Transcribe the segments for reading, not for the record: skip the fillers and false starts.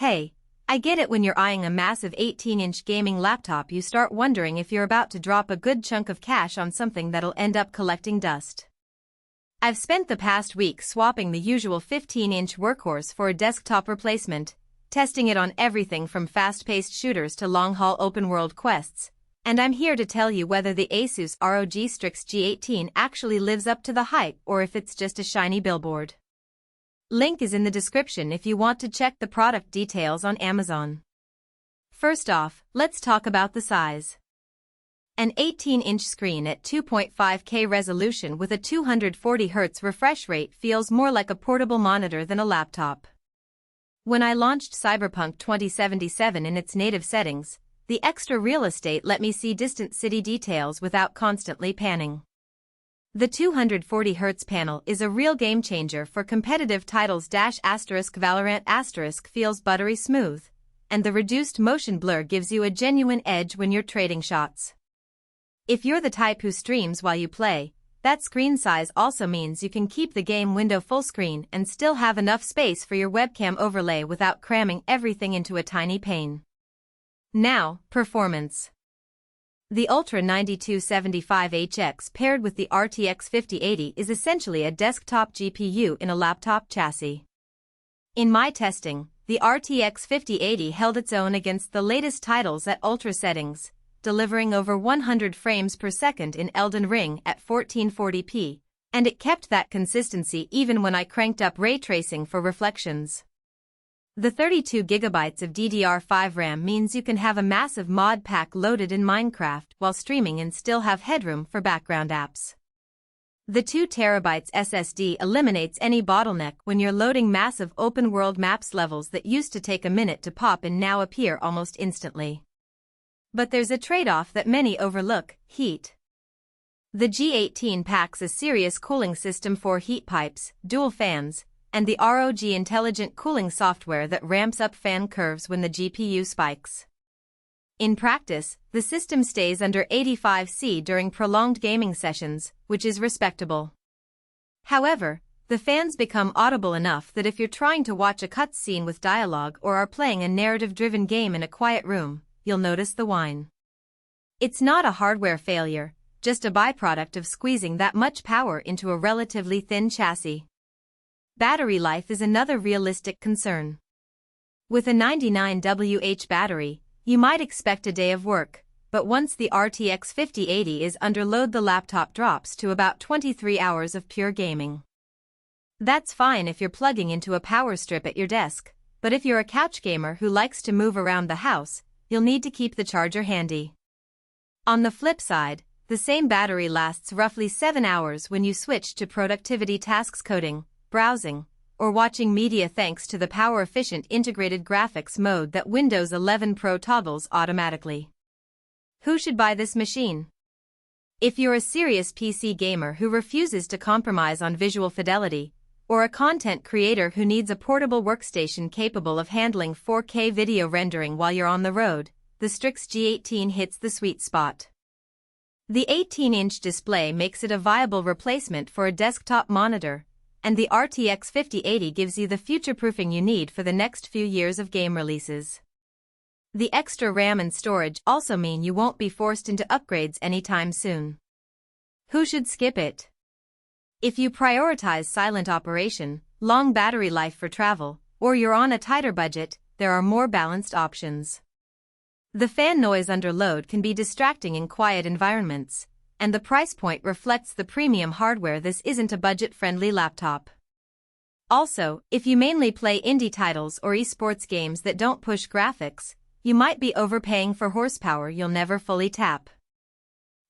Hey, I get it. When you're eyeing a massive 18-inch gaming laptop, you start wondering if you're about to drop a good chunk of cash on something that'll end up collecting dust. I've spent the past week swapping the usual 15-inch workhorse for a desktop replacement, testing it on everything from fast-paced shooters to long-haul open-world quests, and I'm here to tell you whether the ASUS ROG Strix G18 actually lives up to the hype or if it's just a shiny billboard. Link is in the description if you want to check the product details on Amazon. First off, let's talk about the size. An 18-inch screen at 2.5K resolution with a 240Hz refresh rate feels more like a portable monitor than a laptop. When I launched Cyberpunk 2077 in its native settings, the extra real estate let me see distant city details without constantly panning. The 240Hz panel is a real game changer for competitive titles. Valorant feels buttery smooth, and the reduced motion blur gives you a genuine edge when you're trading shots. If you're the type who streams while you play, that screen size also means you can keep the game window full screen and still have enough space for your webcam overlay without cramming everything into a tiny pane. Now, performance. The Ultra 9275HX paired with the RTX 5080 is essentially a desktop GPU in a laptop chassis. In my testing, the RTX 5080 held its own against the latest titles at ultra settings, delivering over 100 frames per second in Elden Ring at 1440p, and it kept that consistency even when I cranked up ray tracing for reflections. The 32GB of DDR5 RAM means you can have a massive mod pack loaded in Minecraft while streaming and still have headroom for background apps. The 2TB SSD eliminates any bottleneck when you're loading massive open-world maps. Levels that used to take a minute to pop and now appear almost instantly. But there's a trade-off that many overlook: heat. The G18 packs a serious cooling system, 4 heat pipes, dual fans, and the ROG intelligent cooling software that ramps up fan curves when the GPU spikes. In practice, the system stays under 85°C during prolonged gaming sessions, which is respectable. However, the fans become audible enough that if you're trying to watch a cutscene with dialogue or are playing a narrative-driven game in a quiet room, you'll notice the whine. It's not a hardware failure, just a byproduct of squeezing that much power into a relatively thin chassis. Battery life is another realistic concern. With a 99 Wh battery, you might expect a day of work, but once the RTX 5080 is under load, the laptop drops to about 23 hours of pure gaming. That's fine if you're plugging into a power strip at your desk, but if you're a couch gamer who likes to move around the house, you'll need to keep the charger handy. On the flip side, the same battery lasts roughly 7 hours when you switch to productivity tasks: coding, browsing, or watching media, thanks to the power-efficient integrated graphics mode that Windows 11 Pro toggles automatically. Who should buy this machine? If you're a serious PC gamer who refuses to compromise on visual fidelity, or a content creator who needs a portable workstation capable of handling 4K video rendering while you're on the road, the Strix G18 hits the sweet spot. The 18-inch display makes it a viable replacement for a desktop monitor, and the RTX 5080 gives you the future-proofing you need for the next few years of game releases. The extra RAM and storage also mean you won't be forced into upgrades anytime soon. Who should skip it? If you prioritize silent operation, long battery life for travel, or you're on a tighter budget, there are more balanced options. The fan noise under load can be distracting in quiet environments, and the price point reflects the premium hardware. This isn't a budget-friendly laptop. Also, if you mainly play indie titles or esports games that don't push graphics, you might be overpaying for horsepower you'll never fully tap.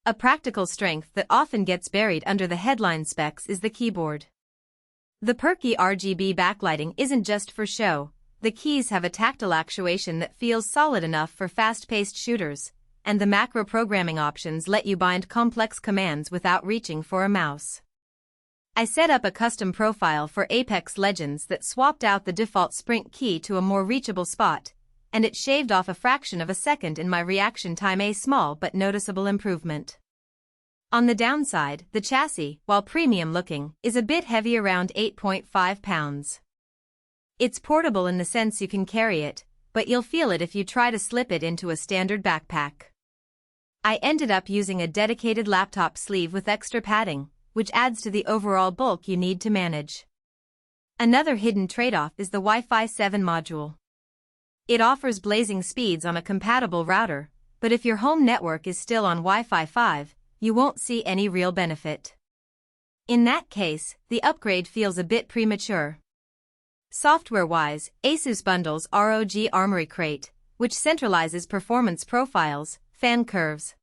A practical strength that often gets buried under the headline specs is the keyboard. The perky RGB backlighting isn't just for show. The keys have a tactile actuation that feels solid enough for fast-paced shooters, and the macro programming options let you bind complex commands without reaching for a mouse. I set up a custom profile for Apex Legends that swapped out the default sprint key to a more reachable spot, and it shaved off a fraction of a second in my reaction time, a small but noticeable improvement. On the downside, the chassis, while premium looking, is a bit heavy, around 8.5 pounds. It's portable in the sense you can carry it, but you'll feel it if you try to slip it into a standard backpack. I ended up using a dedicated laptop sleeve with extra padding, which adds to the overall bulk you need to manage. Another hidden trade-off is the Wi-Fi 7 module. It offers blazing speeds on a compatible router, but if your home network is still on Wi-Fi 5, you won't see any real benefit. In that case, the upgrade feels a bit premature. Software-wise, ASUS bundles ROG Armoury Crate, which centralizes performance profiles, fan curves,